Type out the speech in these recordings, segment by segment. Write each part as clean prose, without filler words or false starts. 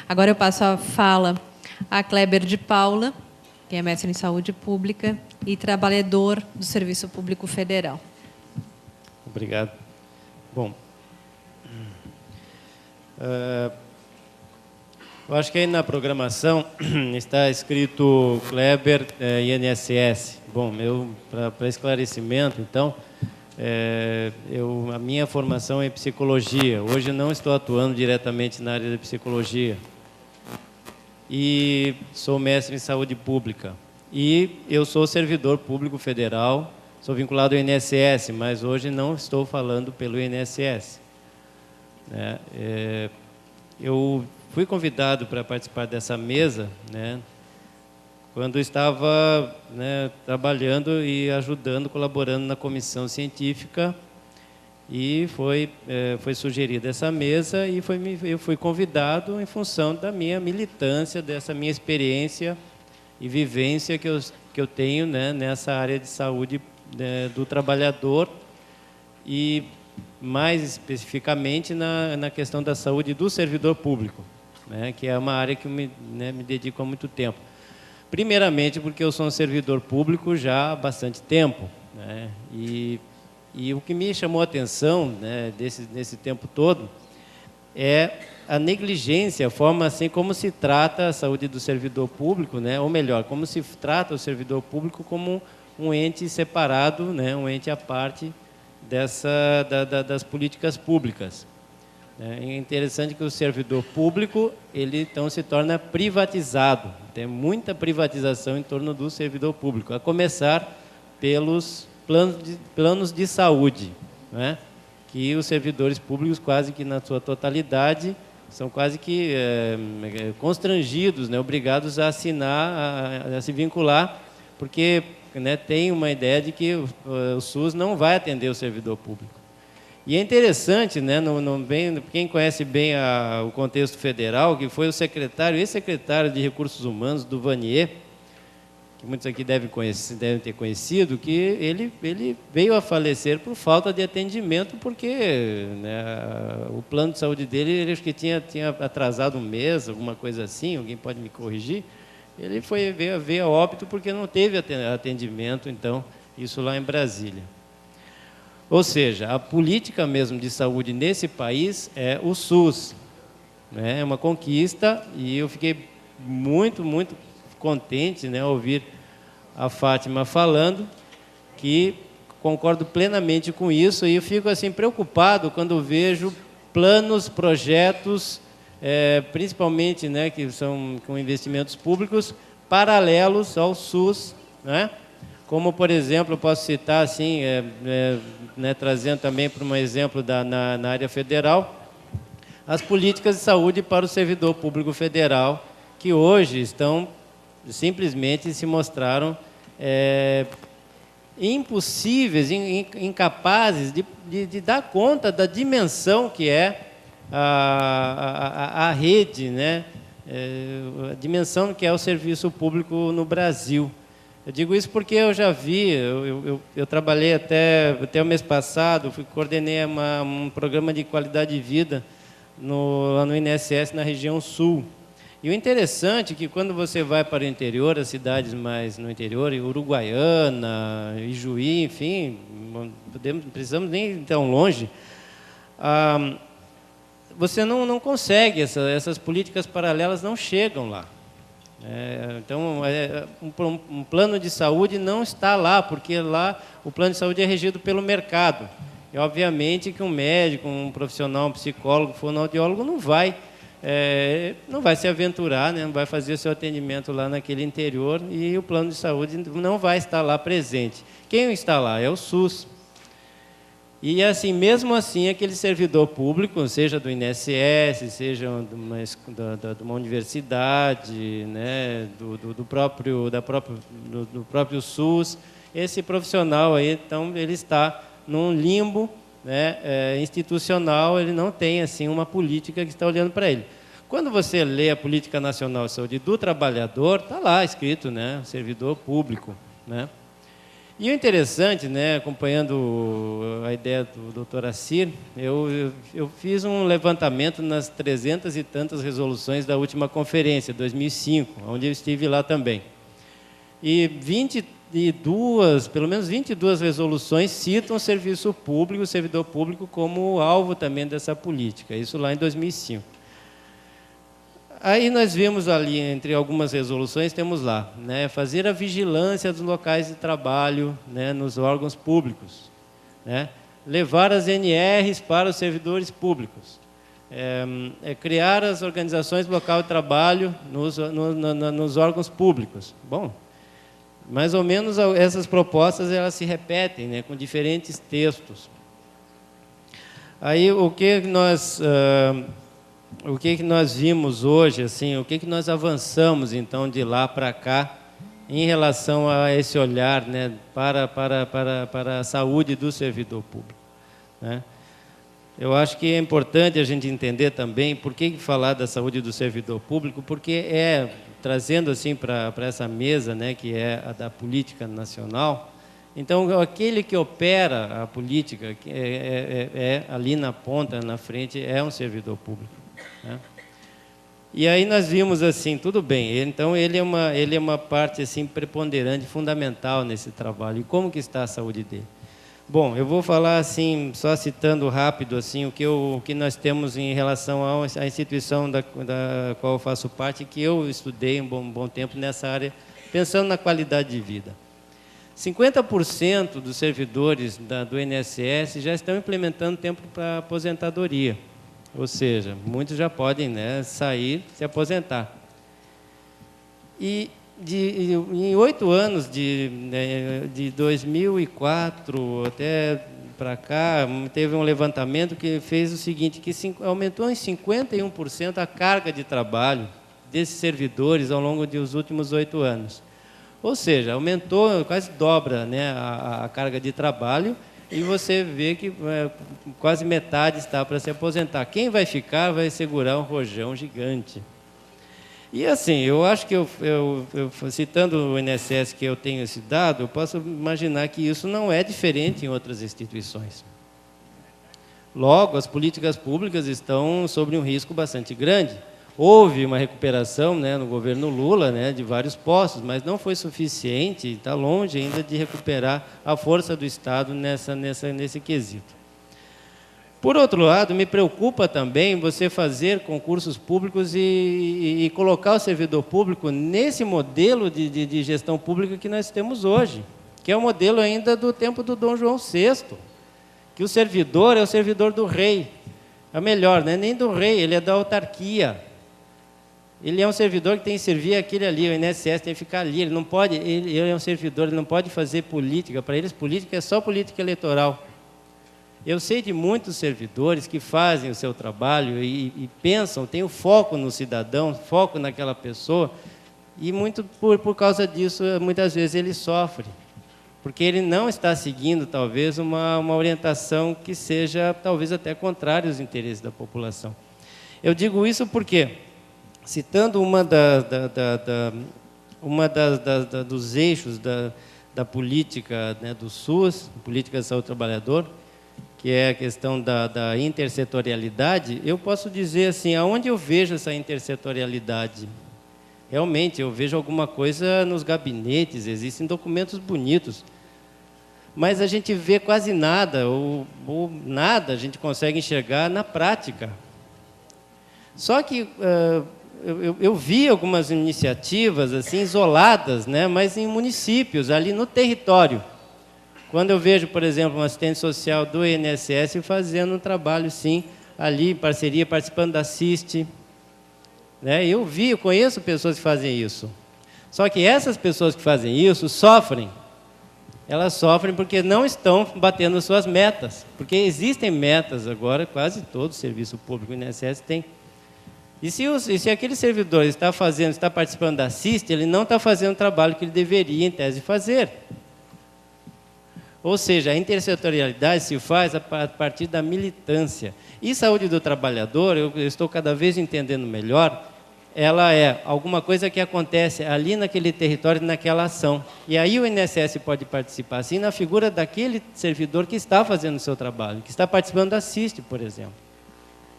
Agora eu passo a fala a Kleber de Paula, que é mestre em Saúde Pública e trabalhador do Serviço Público Federal. Obrigado. Bom, eu acho que aí na programação está escrito Kleber INSS. Bom, para esclarecimento, então, a minha formação é em psicologia. Hoje não estou atuando diretamente na área da psicologia. E sou mestre em saúde pública. E eu sou servidor público federal, sou vinculado ao INSS, mas hoje não estou falando pelo INSS. Eu fui convidado para participar dessa mesa, quando estava trabalhando e ajudando, colaborando na comissão científica, e foi sugerida essa mesa e eu fui convidado em função da minha militância, dessa minha experiência e vivência que eu tenho nessa área de saúde do trabalhador e mais especificamente na questão da saúde do servidor público, que é uma área que eu me dedico há muito tempo. Primeiramente porque eu sou um servidor público já há bastante tempo, e o que me chamou a atenção nesse tempo todo é a negligência, a forma assim como se trata a saúde do servidor público, ou melhor, como se trata o servidor público como um ente separado, um ente à parte das políticas públicas. É interessante que o servidor público, ele então se torna privatizado. Tem muita privatização em torno do servidor público, a começar pelos planos de saúde, que os servidores públicos, quase que na sua totalidade, são quase que constrangidos, obrigados a assinar, a se vincular, porque tem uma ideia de que o SUS não vai atender o servidor público. E é interessante, quem conhece bem o contexto federal, que foi o ex-secretário de Recursos Humanos do Vanier, que muitos aqui devem ter conhecido, que ele veio a falecer por falta de atendimento, porque o plano de saúde dele, ele acho que tinha atrasado um mês, alguma coisa assim, alguém pode me corrigir. Ele veio a óbito porque não teve atendimento, então, isso lá em Brasília. Ou seja, a política mesmo de saúde nesse país é o SUS. É uma conquista e eu fiquei muito, muito contente ouvir a Fátima falando, que concordo plenamente com isso, e eu fico assim preocupado quando vejo planos, projetos, principalmente que são com investimentos públicos, paralelos ao SUS, como, por exemplo, eu posso citar, assim, trazendo também para um exemplo na área federal, as políticas de saúde para o servidor público federal, que hoje estão, simplesmente se mostraram impossíveis, incapazes de dar conta da dimensão que é a rede, a dimensão que é o serviço público no Brasil. Eu digo isso porque eu já vi, eu trabalhei até o mês passado, coordenei um programa de qualidade de vida lá no INSS, na região sul. E o interessante é que quando você vai para o interior, as cidades mais no interior, Uruguaiana, Ijuí, enfim, não precisamos nem ir tão longe, você não consegue, essas políticas paralelas não chegam lá. Então, um plano de saúde não está lá, porque lá o plano de saúde é regido pelo mercado. E, obviamente, que um médico, um profissional, um psicólogo, fonoaudiólogo não vai se aventurar, não vai fazer seu atendimento lá naquele interior e o plano de saúde não vai estar lá presente. Quem está lá? É o SUS. E, assim, mesmo assim, aquele servidor público, seja do INSS, seja de uma universidade, do próprio SUS, esse profissional aí, então, ele está num limbo institucional, ele não tem assim uma política que está olhando para ele. Quando você lê a Política Nacional de Saúde do Trabalhador, está lá escrito, servidor público, E o interessante, né, acompanhando a ideia do Dr. Assir, eu fiz um levantamento nas 300 e tantas resoluções da última conferência, 2005, onde eu estive lá também. E pelo menos 22 resoluções citam o serviço público, o servidor público, como alvo também dessa política, isso lá em 2005. Aí nós vimos ali, entre algumas resoluções, temos lá, né, fazer a vigilância dos locais de trabalho, né, nos órgãos públicos, né, levar as NRs para os servidores públicos, criar as organizações local de trabalho nos órgãos públicos. Bom, mais ou menos essas propostas elas se repetem, né, com diferentes textos. Aí o que nós vimos hoje, assim, o que nós avançamos então de lá para cá em relação a esse olhar, né, para a saúde do servidor público, né? Eu acho que é importante a gente entender também por que falar da saúde do servidor público, porque trazendo assim para essa mesa, né, que é a da política nacional. Então, aquele que opera a política, ali na ponta, na frente, é um servidor público, né? E aí nós vimos assim, tudo bem, então ele é uma parte assim, preponderante, fundamental nesse trabalho. E como que está a saúde dele? Bom, eu vou falar assim, só citando rápido assim, o que nós temos em relação à instituição da qual eu faço parte, que eu estudei um bom tempo nessa área, pensando na qualidade de vida. 50% dos servidores do INSS já estão implementando tempo para aposentadoria. Ou seja, muitos já podem, né, sair, se aposentar. E em 8 anos, de 2004 até para cá, teve um levantamento que fez o seguinte, que aumentou em 51% a carga de trabalho desses servidores ao longo dos últimos 8 anos. Ou seja, aumentou, quase dobra, né, a carga de trabalho, e você vê que quase metade está para se aposentar. Quem vai ficar vai segurar um rojão gigante. E assim, eu acho que citando o INSS que eu tenho esse dado, eu posso imaginar que isso não é diferente em outras instituições. Logo, as políticas públicas estão sob um risco bastante grande. Houve uma recuperação, né, no governo Lula, né, de vários postos, mas não foi suficiente, está longe ainda de recuperar a força do Estado nesse quesito. Por outro lado, me preocupa também você fazer concursos públicos e colocar o servidor público nesse modelo de gestão pública que nós temos hoje, que é o modelo ainda do tempo do Dom João VI, que o servidor é o servidor do rei. É melhor, não é nem do rei, ele é da autarquia. Ele é um servidor que tem que servir aquele ali, o INSS tem que ficar ali, ele é um servidor, ele não pode fazer política, para eles política é só política eleitoral. Eu sei de muitos servidores que fazem o seu trabalho e pensam, têm o foco no cidadão, foco naquela pessoa, e muito por causa disso, muitas vezes ele sofre, porque ele não está seguindo, talvez, uma orientação que seja, talvez, até contrária aos interesses da população. Eu digo isso porque, citando dos eixos da política, né, do SUS, política de saúde do trabalhador, que é a questão da intersetorialidade, eu posso dizer assim, aonde eu vejo essa intersetorialidade? Realmente, eu vejo alguma coisa nos gabinetes, existem documentos bonitos, mas a gente vê quase nada, ou nada a gente consegue enxergar na prática. Só que eu vi algumas iniciativas assim, isoladas, né, mas em municípios, ali no território. Quando eu vejo, por exemplo, um assistente social do INSS fazendo um trabalho, sim, ali em parceria, participando da CIST, né? Eu conheço pessoas que fazem isso. Só que essas pessoas que fazem isso sofrem. Elas sofrem porque não estão batendo suas metas. Porque existem metas agora, quase todo serviço público do INSS tem. E se aquele servidor está participando da CIST, ele não está fazendo o trabalho que ele deveria, em tese, fazer. Ou seja, a intersetorialidade se faz a partir da militância. E saúde do trabalhador, eu estou cada vez entendendo melhor, ela é alguma coisa que acontece ali naquele território, naquela ação. E aí o INSS pode participar, assim, na figura daquele servidor que está fazendo o seu trabalho, que está participando da CIST, por exemplo.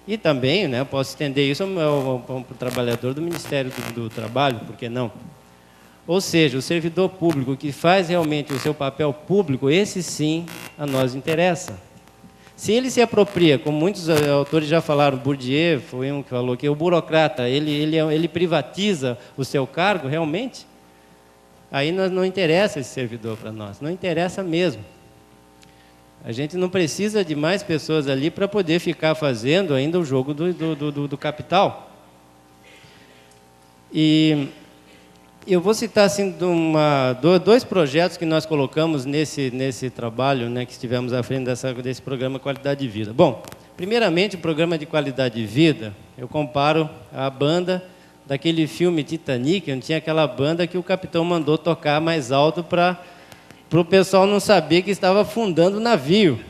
E também, né, posso estender isso ao trabalhador do Ministério do Trabalho, por que não? Ou seja, o servidor público que faz realmente o seu papel público, esse sim a nós interessa. Se ele se apropria, como muitos autores já falaram, Bourdieu foi um que falou que o burocrata, ele privatiza o seu cargo, realmente, aí não interessa esse servidor para nós, não interessa mesmo. A gente não precisa de mais pessoas ali para poder ficar fazendo ainda o jogo do capital. E eu vou citar assim, dois projetos que nós colocamos nesse trabalho, né, que estivemos à frente desse programa Qualidade de Vida. Bom, primeiramente, o programa de qualidade de vida, eu comparo a banda daquele filme Titanic, onde tinha aquela banda que o capitão mandou tocar mais alto para o pessoal não saber que estava afundando o navio,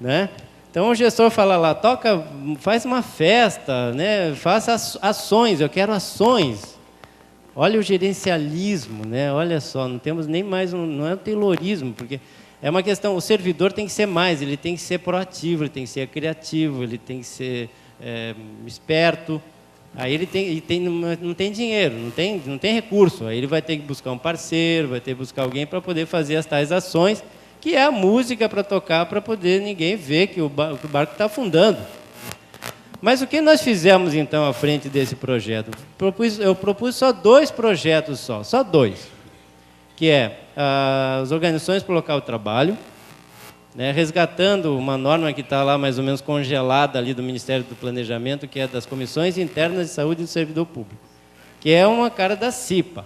né? Então o gestor fala lá, toca, faz uma festa, né, faça ações, eu quero ações. Olha o gerencialismo, né? Olha só, não temos nem mais, não é o taylorismo, porque é uma questão, o servidor tem que ser mais, ele tem que ser proativo, ele tem que ser criativo, ele tem que ser esperto. Aí não tem dinheiro, não tem recurso, aí ele vai ter que buscar um parceiro, vai ter que buscar alguém para poder fazer as tais ações, que é a música para tocar, para poder ninguém ver que o barco está afundando. Mas o que nós fizemos, então, à frente desse projeto? Eu propus só 2 projetos só 2, que é as organizações para o local de trabalho, né, resgatando uma norma que está lá mais ou menos congelada ali do Ministério do Planejamento, que é das Comissões Internas de Saúde do Servidor Público, que é uma cara da CIPA.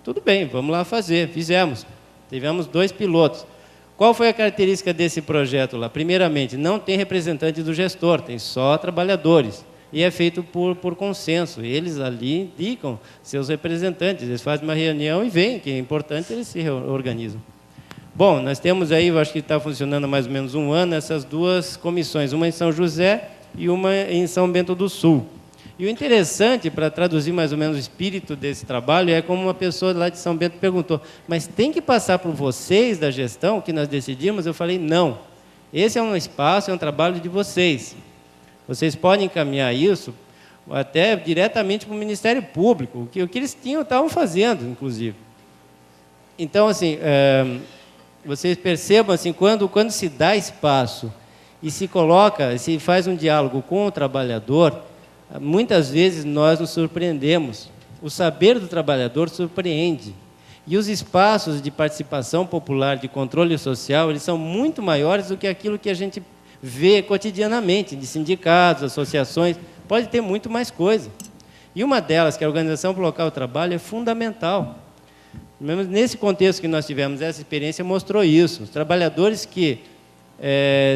Tudo bem, vamos lá fazer, fizemos. Tivemos 2 pilotos. Qual foi a característica desse projeto lá? Primeiramente, não tem representante do gestor, tem só trabalhadores. E é feito por consenso. Eles ali indicam seus representantes, eles fazem uma reunião e veem que é importante, eles se organizam. Bom, nós temos aí, eu acho que está funcionando há mais ou menos 1 ano, essas 2 comissões, uma em São José e uma em São Bento do Sul. E o interessante, para traduzir mais ou menos o espírito desse trabalho, é como uma pessoa lá de São Bento perguntou, mas tem que passar por vocês da gestão que nós decidimos? Eu falei, não. Esse é um espaço, é um trabalho de vocês. Vocês podem encaminhar isso até diretamente para o Ministério Público, o que eles estavam fazendo, inclusive. Então, assim, vocês percebam, assim, quando se dá espaço e se coloca, se faz um diálogo com o trabalhador, muitas vezes nós nos surpreendemos. O saber do trabalhador surpreende. E os espaços de participação popular, de controle social, eles são muito maiores do que aquilo que a gente vê cotidianamente, de sindicatos, associações, pode ter muito mais coisa. E uma delas, que é a Organização para o Local de Trabalho, é fundamental. Nesse contexto que nós tivemos, essa experiência mostrou isso. Os trabalhadores que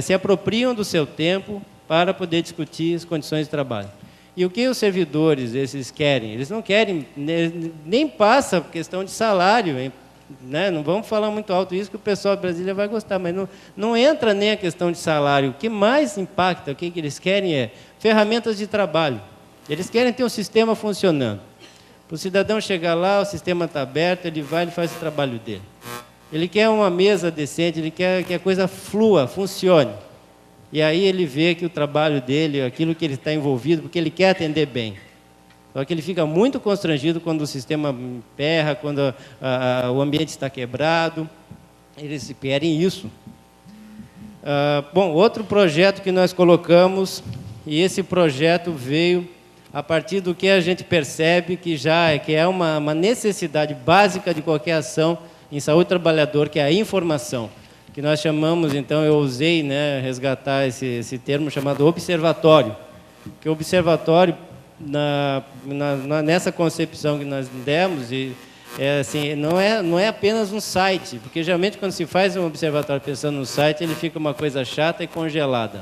se apropriam do seu tempo para poder discutir as condições de trabalho. E o que os servidores, esses querem? Eles não querem, nem passa a questão de salário, né? Não vamos falar muito alto isso, que o pessoal de Brasília vai gostar, mas não entra nem a questão de salário. O que mais impacta, o que eles querem é ferramentas de trabalho. Eles querem ter um sistema funcionando. Para o cidadão chegar lá, o sistema está aberto, ele vai e faz o trabalho dele. Ele quer uma mesa decente, ele quer que a coisa flua, funcione. E aí ele vê que o trabalho dele, aquilo que ele está envolvido, porque ele quer atender bem. Só que ele fica muito constrangido quando o sistema emperra, quando o ambiente está quebrado. Eles querem isso. Bom, outro projeto que nós colocamos, e esse projeto veio a partir do que a gente percebe que é uma necessidade básica de qualquer ação em saúde do trabalhador, que é a informação. Que nós chamamos, então, eu usei, né, resgatar esse termo chamado observatório. Que o observatório, nessa concepção que nós demos, assim, não é apenas um site, porque geralmente quando se faz um observatório pensando no site, ele fica uma coisa chata e congelada.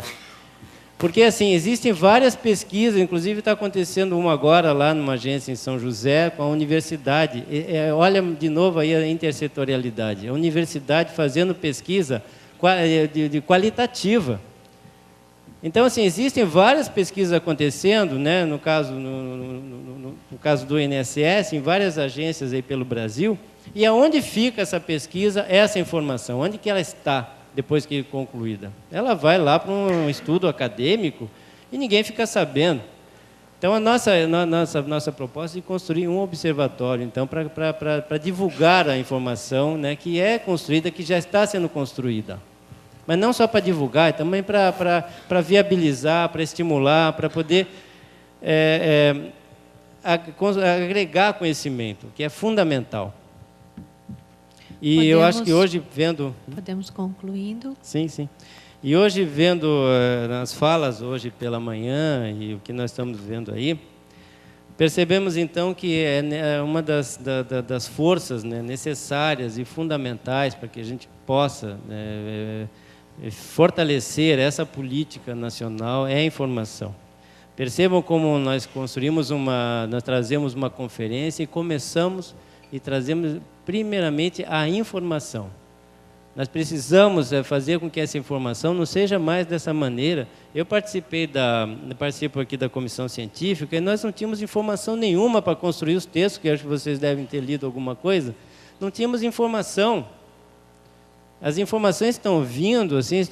Porque, assim, existem várias pesquisas, inclusive está acontecendo uma agora lá numa agência em São José, com a universidade. Olha de novo aí a intersetorialidade. A universidade fazendo pesquisa qualitativa. Então, assim, existem várias pesquisas acontecendo, né? No caso, no caso do INSS, em várias agências aí pelo Brasil, e aonde fica essa pesquisa, essa informação? Onde que ela está depois que concluída? Ela vai lá para um estudo acadêmico e ninguém fica sabendo. Então, a nossa proposta é de construir um observatório, então, para divulgar a informação, né, que é construída, que já está sendo construída. Mas não só para divulgar, também para viabilizar, para estimular, para poder agregar conhecimento, que é fundamental. E eu acho que hoje, vendo... Podemos concluindo. Sim, sim. E hoje, vendo nas falas, hoje pela manhã, e o que nós estamos vendo aí, percebemos, então, que é uma das forças, né, necessárias e fundamentais para que a gente possa fortalecer essa política nacional é a informação. Percebam como nós nós trazemos uma conferência e começamos e trazemos, primeiramente, a informação. Nós precisamos fazer com que essa informação não seja mais dessa maneira. Eu participo aqui da comissão científica e nós não tínhamos informação nenhuma para construir os textos, que acho que vocês devem ter lido alguma coisa. Não tínhamos informação. As informações estão vindo, assim,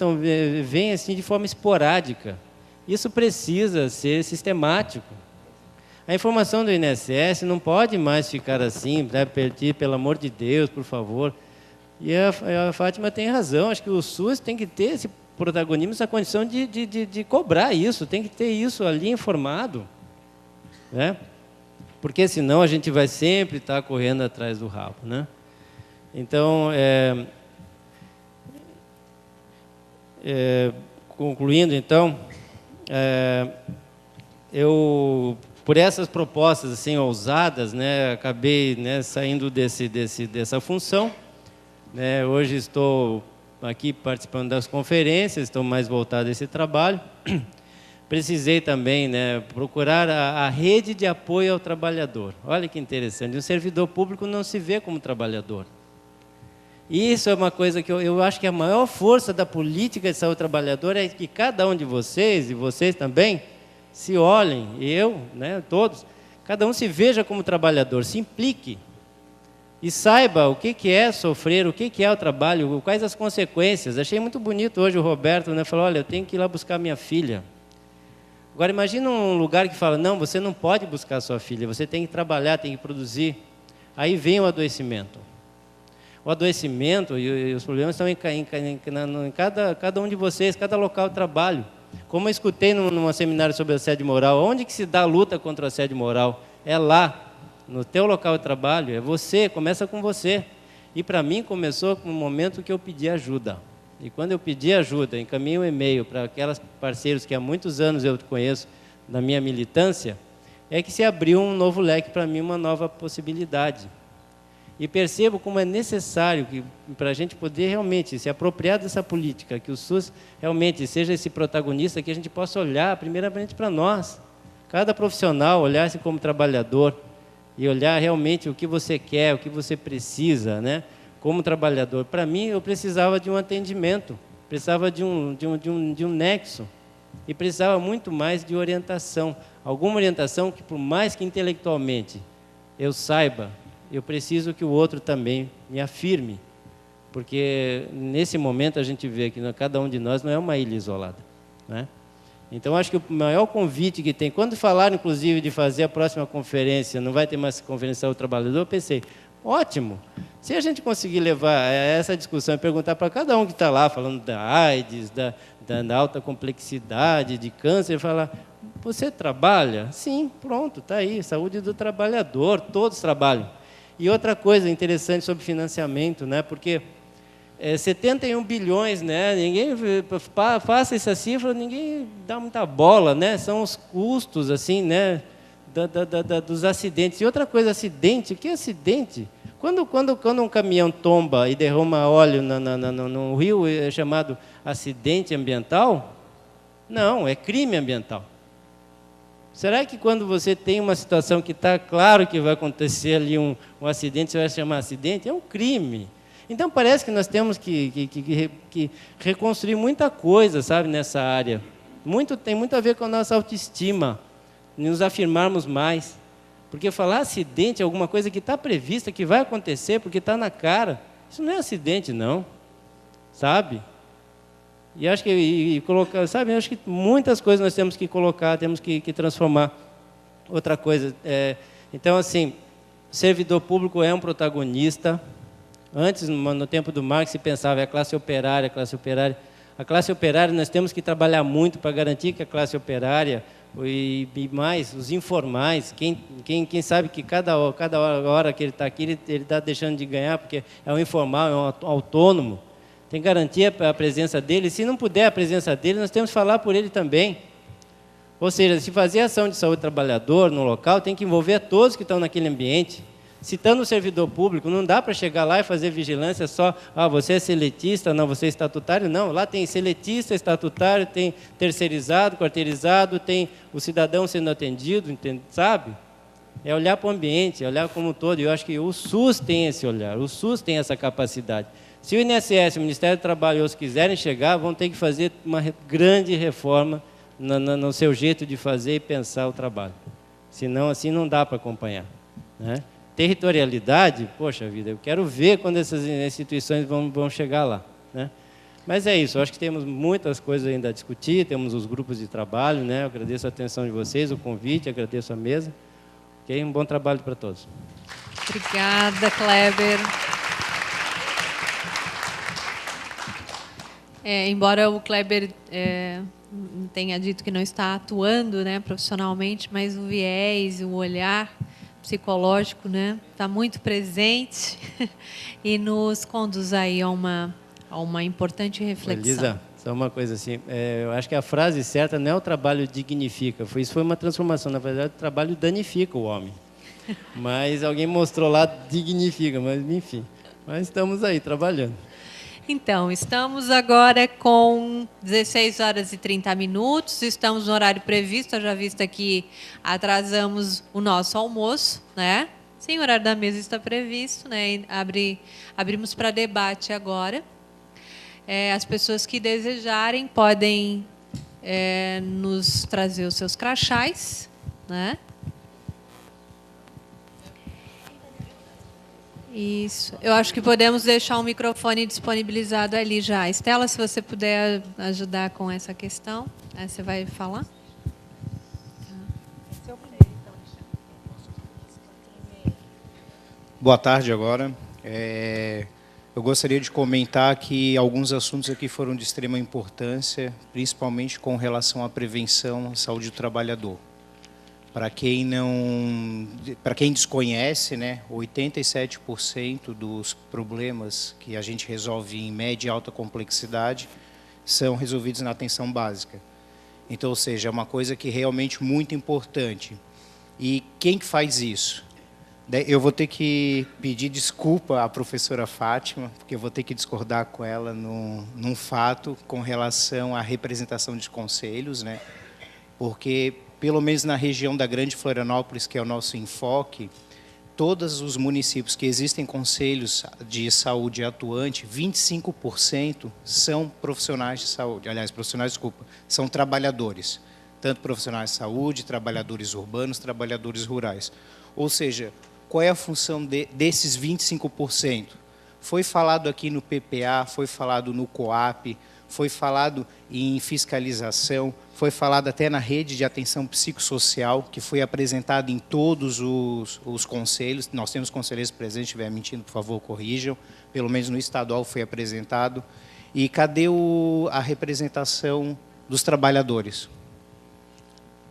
vêm assim de forma esporádica. Isso precisa ser sistemático. A informação do INSS não pode mais ficar assim, pedir, pelo amor de Deus, por favor. E a Fátima tem razão, acho que o SUS tem que ter esse protagonismo, essa condição de cobrar isso, tem que ter isso ali informado, né? Porque senão a gente vai sempre estar correndo atrás do rabo, né? Então, concluindo então, eu, por essas propostas assim ousadas, né, acabei, né, saindo dessa função. Hoje estou aqui participando das conferências, estou mais voltado a esse trabalho. Precisei também, né, procurar a rede de apoio ao trabalhador. Olha que interessante, um servidor público não se vê como trabalhador. Isso é uma coisa que eu acho que a maior força da política de saúde do trabalhador é que cada um de vocês, e vocês também, se olhem, eu, né, todos, cada um se veja como trabalhador, se implique. E saiba o que é sofrer, o que é o trabalho, quais as consequências. Achei muito bonito hoje o Roberto, né, falou, olha, eu tenho que ir lá buscar minha filha. Agora, imagina um lugar que fala, não, você não pode buscar sua filha, você tem que trabalhar, tem que produzir. Aí vem o adoecimento. O adoecimento e os problemas estão em cada um de vocês, cada local de trabalho. Como eu escutei num seminário sobre assédio moral, onde que se dá a luta contra o assédio moral? É lá. No teu local de trabalho, é você, começa com você. E para mim começou no momento que eu pedi ajuda. E quando eu pedi ajuda, encaminhei um e-mail para aqueles parceiros que há muitos anos eu conheço, da minha militância, é que se abriu um novo leque para mim, uma nova possibilidade. E percebo como é necessário que, para a gente poder realmente se apropriar dessa política, que o SUS realmente seja esse protagonista, que a gente possa olhar primeiramente para nós. Cada profissional olhar-se como trabalhador, e olhar realmente o que você quer, o que você precisa, né? Como trabalhador. Para mim, eu precisava de um atendimento, precisava de um nexo, e precisava muito mais de orientação. Alguma orientação que, por mais que intelectualmente eu saiba, eu preciso que o outro também me afirme, porque nesse momento a gente vê que cada um de nós não é uma ilha isolada, né? Então, acho que o maior convite que tem, quando falaram, inclusive, de fazer a próxima conferência, não vai ter mais conferência ao trabalhador, eu pensei, ótimo, se a gente conseguir levar essa discussão e perguntar para cada um que está lá, falando da AIDS, da alta complexidade, de câncer, falar, você trabalha? Sim, pronto, está aí, saúde do trabalhador, todos trabalham. E outra coisa interessante sobre financiamento, né, porque 71 bilhões, né? Ninguém faça essa cifra, ninguém dá muita bola, né? São os custos, assim, né? Dos acidentes. E outra coisa, acidente, o que é acidente? Quando um caminhão tomba e derrama óleo no rio, é chamado acidente ambiental? Não, é crime ambiental. Será que quando você tem uma situação que está claro que vai acontecer ali um acidente, você vai chamar acidente? É um crime. Então, parece que nós temos que reconstruir muita coisa, sabe, nessa área. Tem muito a ver com a nossa autoestima, nos afirmarmos mais. Porque falar acidente é alguma coisa que está prevista, que vai acontecer, porque está na cara. Isso não é acidente, não. Sabe? E acho que colocar, sabe? Acho que muitas coisas nós temos que colocar, temos que transformar. Outra coisa, então assim, o servidor público é um protagonista. Antes, no tempo do Marx, se pensava a classe operária, a classe operária. A classe operária, nós temos que trabalhar muito para garantir que a classe operária e mais os informais, quem sabe que cada hora que ele está aqui, ele está deixando de ganhar, porque é um informal, é um autônomo. Tem garantia para a presença dele. Se não puder a presença dele, nós temos que falar por ele também. Ou seja, se fazer ação de saúde do trabalhador no local, tem que envolver todos que estão naquele ambiente. Citando o servidor público, não dá para chegar lá e fazer vigilância só, você é seletista, não, você é estatutário, não. Lá tem seletista, estatutário, tem terceirizado, quarteirizado, tem o cidadão sendo atendido, entende? Sabe? É olhar para o ambiente, é olhar como um todo. E eu acho que o SUS tem esse olhar, o SUS tem essa capacidade. Se o INSS, o Ministério do Trabalho e outros quiserem chegar, vão ter que fazer uma grande reforma no seu jeito de fazer e pensar o trabalho. Senão, assim, não dá para acompanhar, né? Territorialidade, poxa vida, eu quero ver quando essas instituições vão chegar lá, né? Mas é isso, eu acho que temos muitas coisas ainda a discutir, temos os grupos de trabalho, né? Eu agradeço a atenção de vocês, o convite, agradeço a mesa. Ok? Um bom trabalho para todos. Obrigada, Kleber. Embora o Kleber tenha dito que não está atuando, né, profissionalmente, mas o viés, o olhar psicológico, né, está muito presente e nos conduz aí a uma importante reflexão. Elisa, só uma coisa assim, eu acho que a frase certa não é o trabalho dignifica, isso foi uma transformação, na verdade o trabalho danifica o homem, mas alguém mostrou lá dignifica, mas enfim, mas estamos aí trabalhando. Então, estamos agora com 16 horas e 30 minutos, estamos no horário previsto, já visto que atrasamos o nosso almoço, né? Sim, o horário da mesa está previsto, né? Abrimos para debate agora. As pessoas que desejarem podem nos trazer os seus crachás, né? Isso. Eu acho que podemos deixar o microfone disponibilizado ali já. Estela, se você puder ajudar com essa questão, você vai falar? Boa tarde agora. Eu gostaria de comentar que alguns assuntos aqui foram de extrema importância, principalmente com relação à prevenção à saúde do trabalhador. Para quem desconhece, né, 87% dos problemas que a gente resolve em média e alta complexidade são resolvidos na atenção básica. Então, ou seja, é uma coisa que é realmente muito importante. E quem que faz isso? Eu vou ter que pedir desculpa à professora Fátima, porque eu vou ter que discordar com ela num fato com relação à representação de conselhos, né? Porque pelo menos na região da Grande Florianópolis, que é o nosso enfoque, todos os municípios que existem conselhos de saúde atuante, 25% são profissionais de saúde, são trabalhadores, tanto profissionais de saúde, trabalhadores urbanos, trabalhadores rurais. Ou seja, qual é a função desses 25%? Foi falado aqui no PPA, foi falado no COAP, foi falado em fiscalização, foi falado até na rede de atenção psicossocial, que foi apresentado em todos os conselhos. Nós temos conselheiros presentes, se estiver mentindo, por favor, corrijam. Pelo menos no estadual foi apresentado. E cadê a representação dos trabalhadores?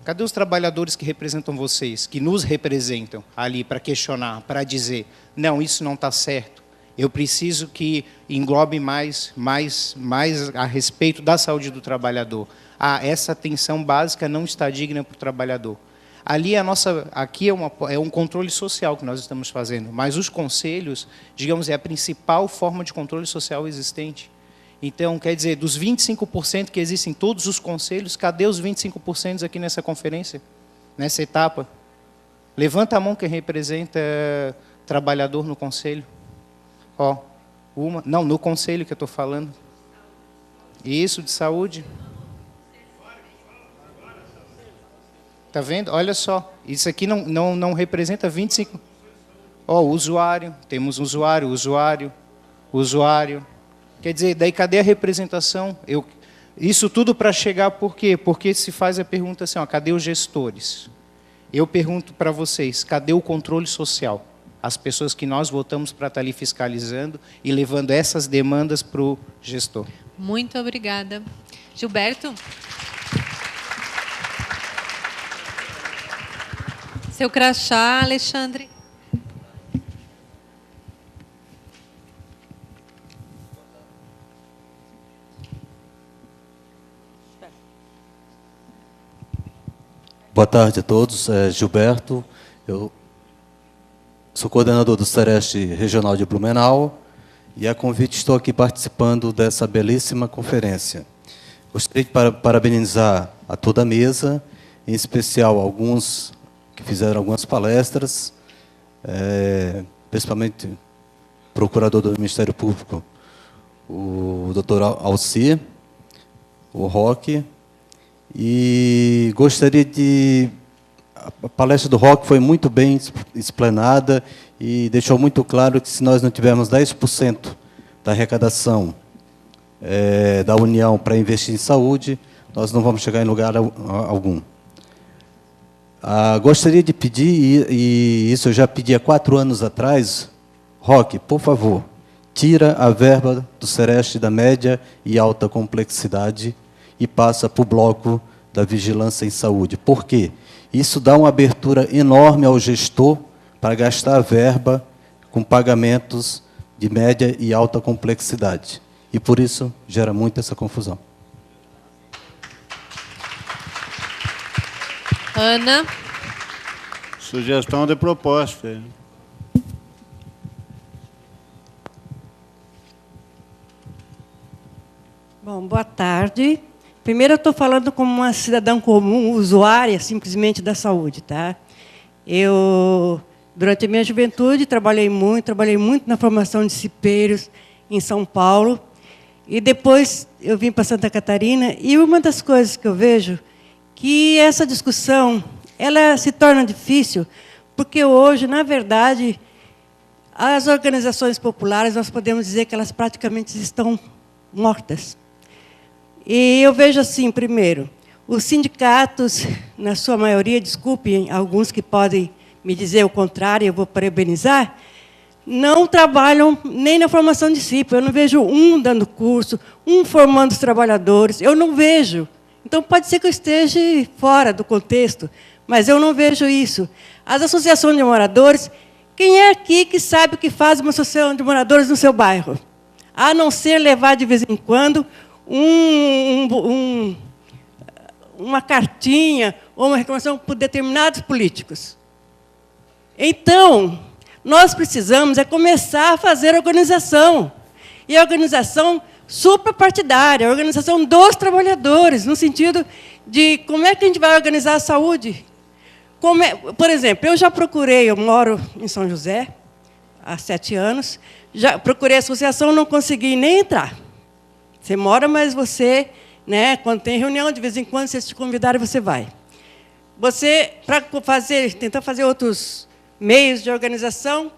Cadê os trabalhadores que representam vocês, que nos representam ali para questionar, para dizer, não, isso não está certo. Eu preciso que englobe mais a respeito da saúde do trabalhador. Essa atenção básica não está digna para o trabalhador. Aqui é um controle social que nós estamos fazendo, mas os conselhos, digamos, é a principal forma de controle social existente. Então, quer dizer, dos 25% que existem em todos os conselhos, cadê os 25% aqui nessa conferência, nessa etapa? Levanta a mão quem representa trabalhador no conselho. Não, no conselho que eu estou falando. Isso, de saúde. Tá vendo? Olha só, isso aqui não representa 25. Ó, usuário, temos usuário. Quer dizer, daí cadê a representação? Isso tudo para chegar por quê? Porque se faz a pergunta assim, ó, cadê os gestores? Eu pergunto para vocês, cadê o controle social? As pessoas que nós votamos para estar ali fiscalizando e levando essas demandas para o gestor. Muito obrigada. Gilberto? Seu crachá, Alexandre. Boa tarde a todos. Gilberto, eu sou coordenador do Sereste Regional de Blumenau e, a convite, estou aqui participando dessa belíssima conferência. Gostaria de parabenizar a toda a mesa, em especial alguns que fizeram algumas palestras, principalmente o procurador do Ministério Público, o doutor Alci, o Roque, e gostaria de... A palestra do Roque foi muito bem explanada e deixou muito claro que, se nós não tivermos 10% da arrecadação da União para investir em saúde, nós não vamos chegar em lugar algum. Gostaria de pedir, e isso eu já pedi há 4 anos atrás, Roque, por favor, tira a verba do Sereste da média e alta complexidade e passa para o bloco da vigilância em saúde. Por quê? Isso dá uma abertura enorme ao gestor para gastar a verba com pagamentos de média e alta complexidade. E, por isso, gera muito essa confusão. Ana? Sugestão de proposta. Bom, boa tarde. Primeiro, eu estou falando como uma cidadã comum, usuária, simplesmente, da saúde. Tá? Eu, durante a minha juventude, trabalhei muito na formação de cipeiros em São Paulo. E depois eu vim para Santa Catarina. E uma das coisas que eu vejo que essa discussão ela se torna difícil, porque hoje, na verdade, as organizações populares, nós podemos dizer que elas praticamente estão mortas. E eu vejo assim, primeiro, os sindicatos, na sua maioria, desculpem alguns que podem me dizer o contrário, eu vou parabenizar, não trabalham nem na formação de CIP. Eu não vejo um dando curso, um formando os trabalhadores, eu não vejo. Então, pode ser que eu esteja fora do contexto, mas eu não vejo isso. As associações de moradores, quem é aqui que sabe o que faz uma associação de moradores no seu bairro? A não ser levar, de vez em quando, uma cartinha ou uma reclamação por determinados políticos. Então, nós precisamos começar a fazer organização. E a organização suprapartidária, a organização dos trabalhadores, no sentido de como é que a gente vai organizar a saúde. Por exemplo, eu já procurei, eu moro em São José há 7 anos, já procurei a associação, não consegui nem entrar. Você mora, mas você, né, quando tem reunião, de vez em quando, se eles te convidarem, você vai. Você, para tentar fazer outros meios de organização,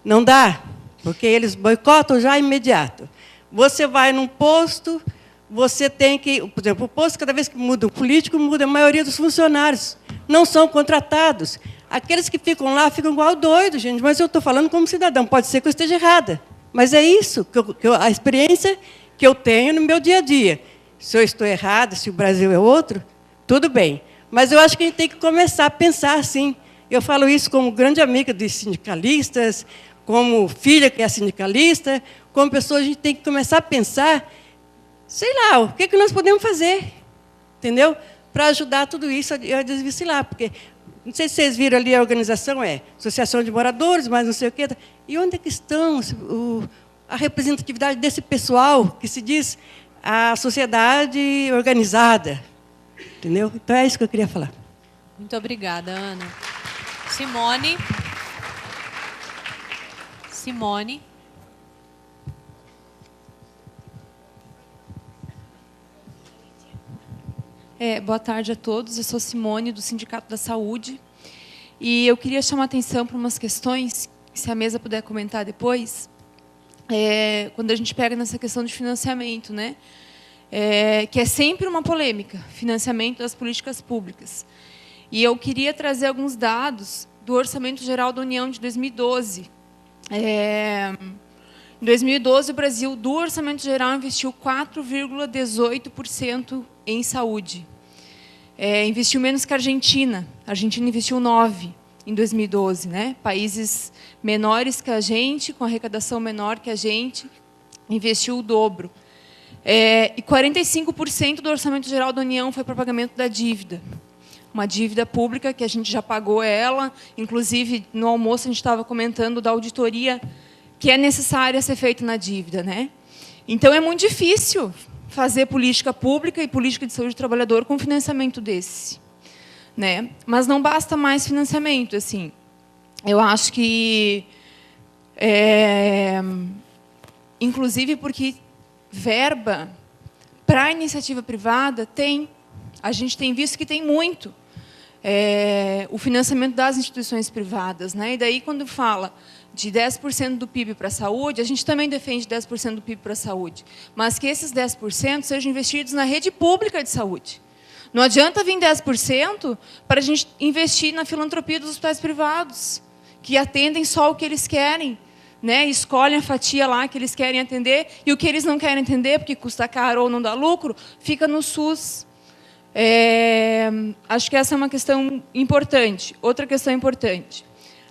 não dá, porque eles boicotam já imediato. Você vai num posto, você tem que... Por exemplo, o posto, cada vez que muda o político, muda a maioria dos funcionários. Não são contratados. Aqueles que ficam lá ficam igual doido, gente. Mas eu estou falando como cidadão. Pode ser que eu esteja errada. Mas é isso, a experiência que eu tenho no meu dia a dia. Se eu estou errada, se o Brasil é outro, tudo bem. Mas eu acho que a gente tem que começar a pensar assim. Eu falo isso como grande amiga dos sindicalistas, como filha que é sindicalista, como pessoa, a gente tem que começar a pensar, sei lá, o que nós podemos fazer, entendeu? Para ajudar tudo isso a desvencilhar. Porque, não sei se vocês viram ali, a organização Associação de Moradores, mas não sei o quê. E onde é que estão a representatividade desse pessoal que se diz a sociedade organizada? Entendeu? Então, é isso que eu queria falar. Muito obrigada, Ana. Simone. Simone. Boa tarde a todos. Eu sou Simone, do Sindicato da Saúde. E eu queria chamar a atenção para umas questões, se a mesa puder comentar depois, quando a gente pega nessa questão de financiamento, né? Que é sempre uma polêmica, financiamento das políticas públicas. E eu queria trazer alguns dados do Orçamento Geral da União de 2012. Em 2012, o Brasil, do Orçamento Geral, investiu 4,18% em saúde. Investiu menos que a Argentina. A Argentina investiu 9% em 2012. Né? Países menores que a gente, com arrecadação menor que a gente, investiu o dobro. E 45% do Orçamento Geral da União foi para o pagamento da dívida. Uma dívida pública que a gente já pagou ela. Inclusive, no almoço, a gente estava comentando da auditoria que é necessária ser feita na dívida. Né? Então, é muito difícil fazer política pública e política de saúde do trabalhador com financiamento desse. Né? Mas não basta mais financiamento. Assim. Eu acho que, inclusive porque verba para a iniciativa privada tem. A gente tem visto que tem muito. O financiamento das instituições privadas. Né? E daí, quando fala de 10% do PIB para a saúde, a gente também defende 10% do PIB para a saúde, mas que esses 10% sejam investidos na rede pública de saúde. Não adianta vir 10% para a gente investir na filantropia dos hospitais privados, que atendem só o que eles querem, né? Escolhem a fatia lá que eles querem atender, e o que eles não querem atender, porque custa caro ou não dá lucro, fica no SUS. Acho que essa é uma questão importante. Outra questão importante.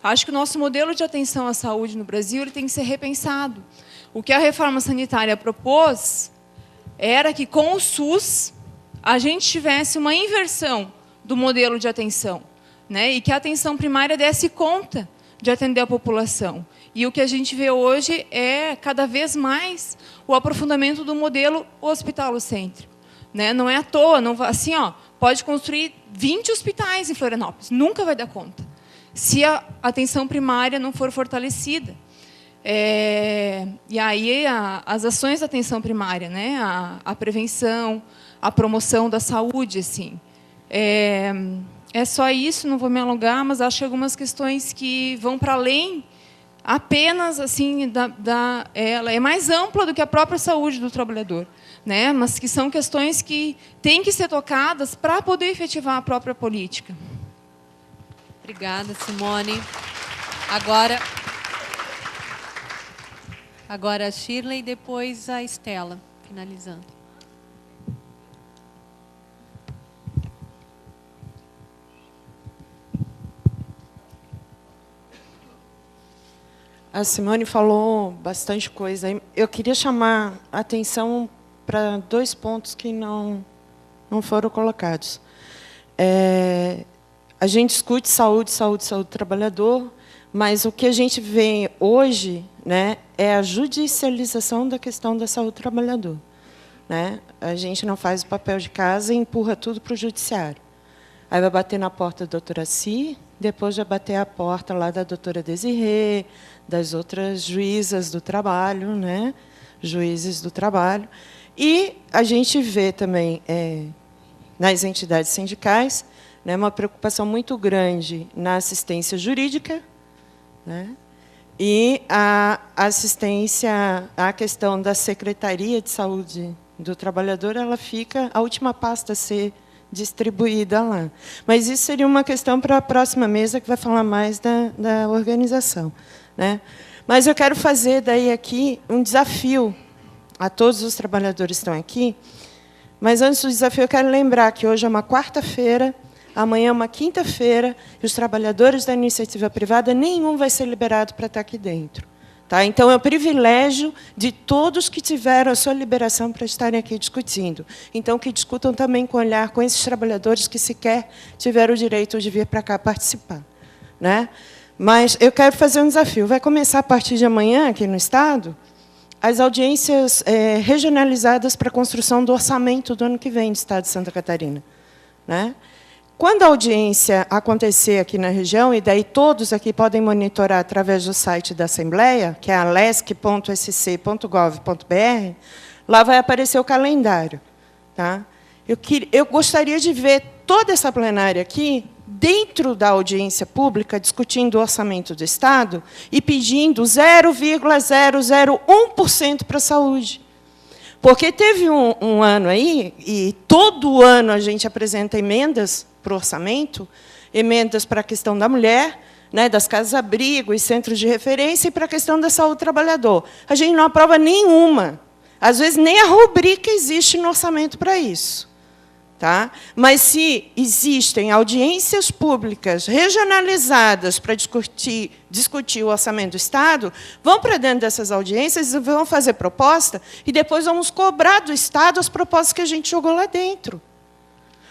Acho que o nosso modelo de atenção à saúde no Brasil ele tem que ser repensado. O que a reforma sanitária propôs era que, com o SUS, a gente tivesse uma inversão do modelo de atenção, né? E que a atenção primária desse conta de atender a população. E o que a gente vê hoje é, cada vez mais, o aprofundamento do modelo hospitalocêntrico. Né? Não é à toa, não, assim, pode construir 20 hospitais em Florianópolis, nunca vai dar conta, se a atenção primária não for fortalecida. E aí as ações da atenção primária, né? A prevenção, a promoção da saúde, assim. É só isso, não vou me alongar, mas acho que algumas questões que vão para além apenas assim ela é mais ampla do que a própria saúde do trabalhador, né? Mas que são questões que têm que ser tocadas para poder efetivar a própria política. Obrigada, Simone. Agora a Shirley e depois a Estela, finalizando. A Simone falou bastante coisa. Eu queria chamar a atenção para 2 pontos que não foram colocados. A gente discute saúde do trabalhador, mas o que a gente vê hoje, né, é a judicialização da questão da saúde do trabalhador. Né? A gente não faz o papel de casa e empurra tudo para o judiciário. Aí vai bater na porta da doutora Si, depois vai bater a porta lá da doutora Desirê, das outras juízas do trabalho, né? Juízes do trabalho. E a gente vê também, nas entidades sindicais, né, uma preocupação muito grande na assistência jurídica, né, e a assistência à questão da Secretaria de Saúde do Trabalhador, ela fica a última pasta a ser distribuída lá. Mas isso seria uma questão para a próxima mesa, que vai falar mais da organização. Né? Mas eu quero fazer daí aqui um desafio a todos os trabalhadores que estão aqui. Mas, antes do desafio, eu quero lembrar que hoje é uma quarta-feira, amanhã é uma quinta-feira, e os trabalhadores da iniciativa privada, nenhum vai ser liberado para estar aqui dentro. Tá? Então, é o privilégio de todos que tiveram a sua liberação para estarem aqui discutindo. Então, que discutam também com olhar com esses trabalhadores que sequer tiveram o direito de vir para cá participar. Né? Mas eu quero fazer um desafio. Vai começar, a partir de amanhã, aqui no Estado, as audiências regionalizadas para a construção do orçamento do ano que vem do Estado de Santa Catarina. Né? Quando a audiência acontecer aqui na região, e daí todos aqui podem monitorar através do site da Assembleia, que é alesc.sc.gov.br, lá vai aparecer o calendário. Tá? Eu gostaria de ver toda essa plenária aqui, dentro da audiência pública, discutindo o orçamento do Estado e pedindo 0,001% para a saúde. Porque teve um ano aí, e todo ano a gente apresenta emendas para o orçamento, emendas para a questão da mulher, né, das casas-abrigo e centros de referência, e para a questão da saúde do trabalhador. A gente não aprova nenhuma. Às vezes, nem a rubrica existe no orçamento para isso. Tá? Mas, se existem audiências públicas regionalizadas para discutir o orçamento do Estado, vão para dentro dessas audiências e vão fazer proposta, e depois vamos cobrar do Estado as propostas que a gente jogou lá dentro.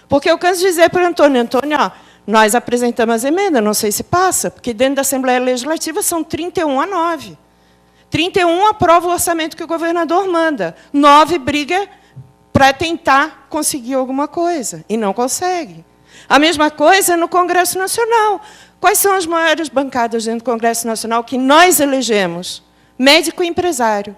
Porque eu canso de dizer para o Antônio, ó, nós apresentamos as emendas, não sei se passa, porque dentro da Assembleia Legislativa são 31-9. 31 aprova o orçamento que o governador manda, 9 briga para tentar conseguir alguma coisa, e não consegue. A mesma coisa no Congresso Nacional. Quais são as maiores bancadas dentro do Congresso Nacional que nós elegemos? Médico e empresário.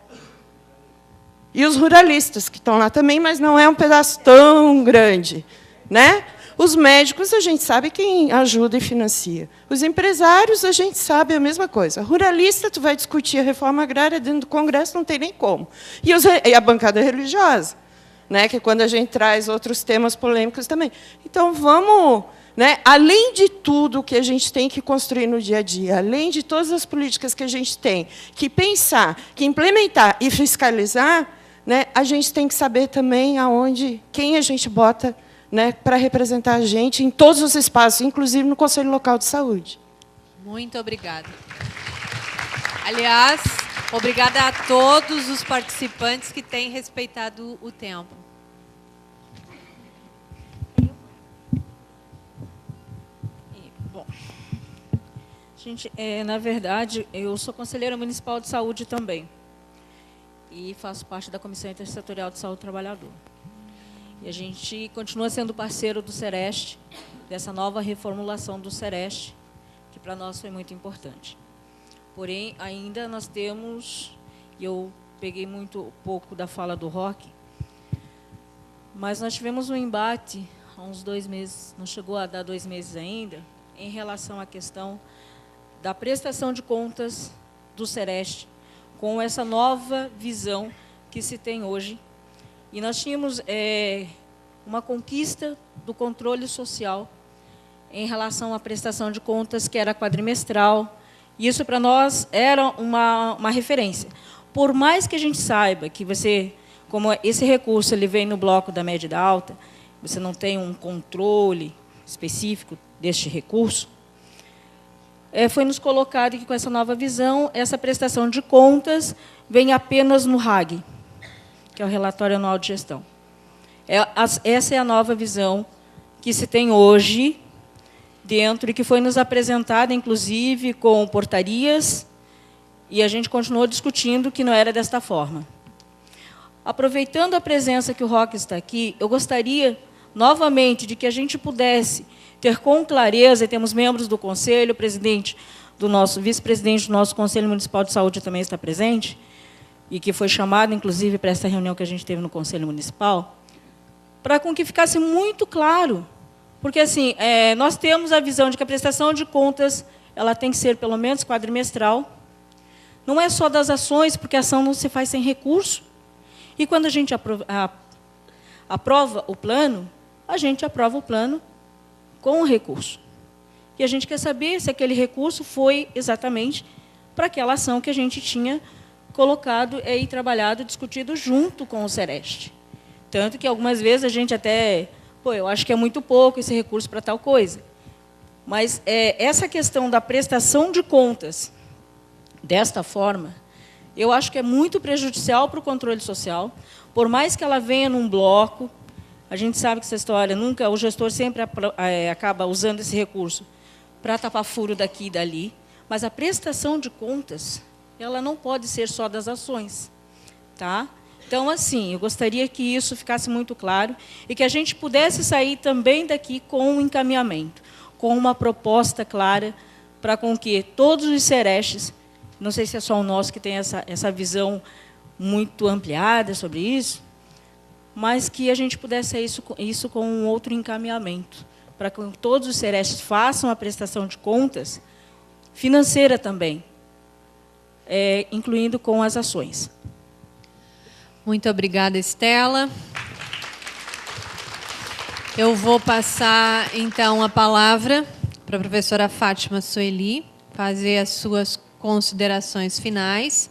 E os ruralistas, que estão lá também, mas não é um pedaço tão grande, né? Os médicos, a gente sabe quem ajuda e financia. Os empresários, a gente sabe a mesma coisa. Ruralista, tu vai discutir a reforma agrária dentro do Congresso, não tem nem como. E a bancada religiosa, né, que é quando a gente traz outros temas polêmicos também. Então, vamos, né, além de tudo que a gente tem que construir no dia a dia, além de todas as políticas que a gente tem que pensar, que implementar e fiscalizar, né, a gente tem que saber também quem a gente bota, né, para representar a gente em todos os espaços, inclusive no Conselho Local de Saúde. Muito obrigada. Aliás, obrigada a todos os participantes que têm respeitado o tempo. Bom, gente, na verdade, eu sou conselheira municipal de saúde também. E faço parte da Comissão Intersetorial de Saúde do Trabalhador. E a gente continua sendo parceiro do Sereste, dessa nova reformulação do Sereste, que para nós foi muito importante. Porém, ainda nós temos, e eu peguei muito pouco da fala do Roque, mas nós tivemos um embate há uns 2 meses, não chegou a dar 2 meses ainda, em relação à questão da prestação de contas do Sereste, com essa nova visão que se tem hoje. E nós tínhamos uma conquista do controle social em relação à prestação de contas, que era quadrimestral. E isso, para nós, era uma referência. Por mais que a gente saiba que como esse recurso ele vem no bloco da média e da alta, você não tem um controle específico deste recurso, foi nos colocado que, com essa nova visão, essa prestação de contas vem apenas no RAG, que é o Relatório Anual de Gestão. Essa é a nova visão que se tem hoje dentro e que foi nos apresentada, inclusive, com portarias, e a gente continuou discutindo que não era desta forma. Aproveitando a presença que o Roque está aqui, eu gostaria, novamente, de que a gente pudesse ter com clareza, e temos membros do Conselho, o vice-presidente do nosso Conselho Municipal de Saúde também está presente, e que foi chamado, inclusive, para essa reunião que a gente teve no Conselho Municipal, para com que ficasse muito claro, porque assim, nós temos a visão de que a prestação de contas ela tem que ser, pelo menos, quadrimestral. Não é só das ações, porque a ação não se faz sem recurso. E quando a gente aprova o plano, a gente aprova o plano com o recurso. E a gente quer saber se aquele recurso foi exatamente para aquela ação que a gente tinha colocado e trabalhado, discutido junto com o Sereste. Tanto que, algumas vezes, a gente até... eu acho que é muito pouco esse recurso para tal coisa. Mas essa questão da prestação de contas, desta forma, eu acho que é muito prejudicial para o controle social, por mais que ela venha num bloco. A gente sabe que essa história, o gestor sempre acaba usando esse recurso para tapar furo daqui e dali, mas a prestação de contas, ela não pode ser só das ações. Tá? Então, assim, eu gostaria que isso ficasse muito claro e que a gente pudesse sair também daqui com um encaminhamento, com uma proposta clara para com que todos os Serestes, não sei se é só o nosso que tem essa visão muito ampliada sobre isso, mas que a gente pudesse ter isso com um outro encaminhamento, para que todos os Cerestes façam a prestação de contas financeira também, incluindo com as ações. Muito obrigada, Estela. Eu vou passar, então, a palavra para a professora Fátima Sueli fazer as suas considerações finais.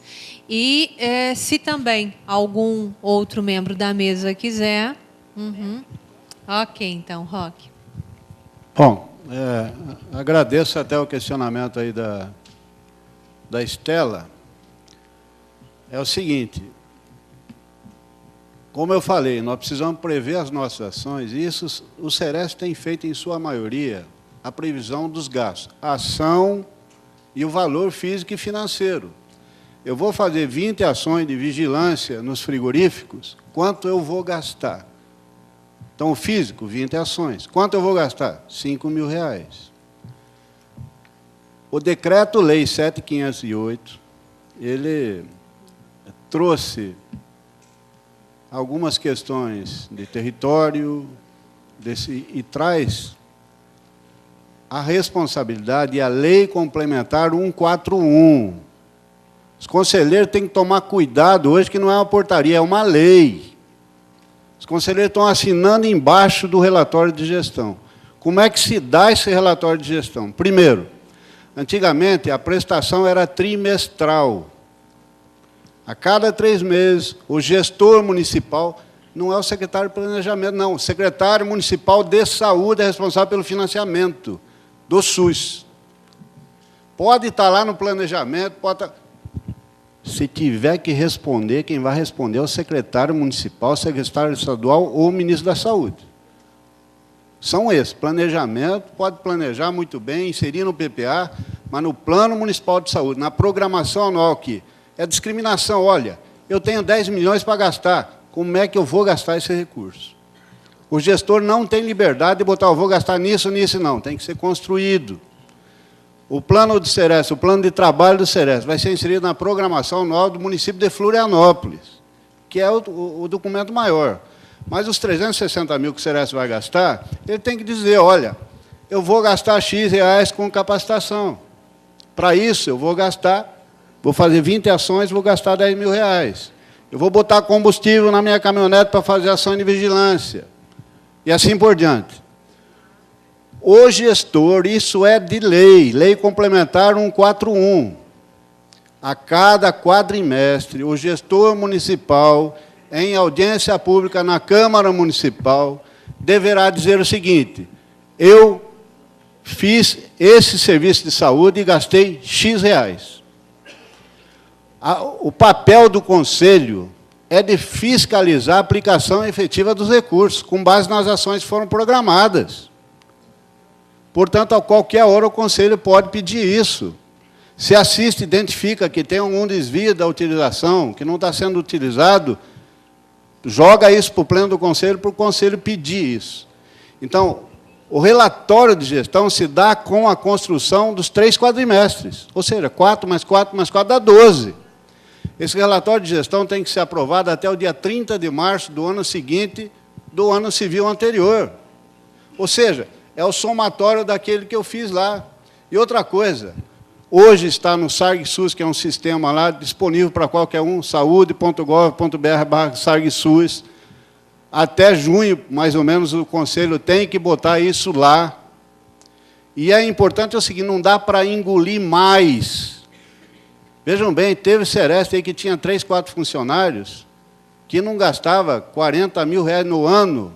E se também algum outro membro da mesa quiser. Ok, então, Roque. Bom, agradeço até o questionamento aí da Estela. É o seguinte, como eu falei, nós precisamos prever as nossas ações, e isso o Ceresp tem feito, em sua maioria, a previsão dos gastos, a ação e o valor físico e financeiro. Eu vou fazer 20 ações de vigilância nos frigoríficos, quanto eu vou gastar? Então, o físico, 20 ações. Quanto eu vou gastar? R$5.000. O Decreto-Lei 7.508, ele trouxe algumas questões de território e traz a responsabilidade e a Lei Complementar 141. Os conselheiros têm que tomar cuidado hoje, que não é uma portaria, é uma lei. Os conselheiros estão assinando embaixo do relatório de gestão. Como é que se dá esse relatório de gestão? Primeiro, antigamente a prestação era trimestral. A cada 3 meses, o gestor municipal, não é o secretário de planejamento, não, o secretário municipal de saúde é responsável pelo financiamento do SUS. Pode estar lá no planejamento, pode estar... Se tiver que responder, quem vai responder é o secretário municipal, o secretário estadual ou o ministro da Saúde. São esses. Planejamento, pode planejar muito bem, inserir no PPA, mas no Plano Municipal de Saúde, na programação anual aqui, é discriminação. Olha, eu tenho 10 milhões para gastar, como é que eu vou gastar esse recurso? O gestor não tem liberdade de botar, eu vou gastar nisso, nisso, não. Tem que ser construído. O plano do Ceresp, o plano de trabalho do Ceresp, vai ser inserido na programação anual do município de Florianópolis, que é o documento maior. Mas os 360 mil que o Ceresp vai gastar, ele tem que dizer, olha, eu vou gastar X reais com capacitação. Para isso, eu vou gastar, vou fazer 20 ações, vou gastar 10 mil reais. Eu vou botar combustível na minha caminhonete para fazer ação de vigilância. E assim por diante. O gestor, isso é de lei, Lei Complementar 141. A cada quadrimestre, o gestor municipal, em audiência pública na Câmara Municipal, deverá dizer o seguinte, eu fiz esse serviço de saúde e gastei X reais. O papel do Conselho é de fiscalizar a aplicação efetiva dos recursos, com base nas ações que foram programadas. Portanto, a qualquer hora o Conselho pode pedir isso. Se assiste, identifica que tem algum desvio da utilização, que não está sendo utilizado, joga isso para o pleno do Conselho, para o Conselho pedir isso. Então, o relatório de gestão se dá com a construção dos 3 quadrimestres, ou seja, 4 mais 4 mais 4 dá 12. Esse relatório de gestão tem que ser aprovado até o dia 30 de março do ano seguinte do ano civil anterior. Ou seja, é o somatório daquele que eu fiz lá. E outra coisa, hoje está no SARG-SUS, que é um sistema lá disponível para qualquer um, saúde.gov.br/SARG-SUS. Até junho, mais ou menos, o Conselho tem que botar isso lá. E é importante o seguinte, não dá para engolir mais. Vejam bem, teve Ceresp aí que tinha 3, 4 funcionários que não gastava 40 mil reais no ano.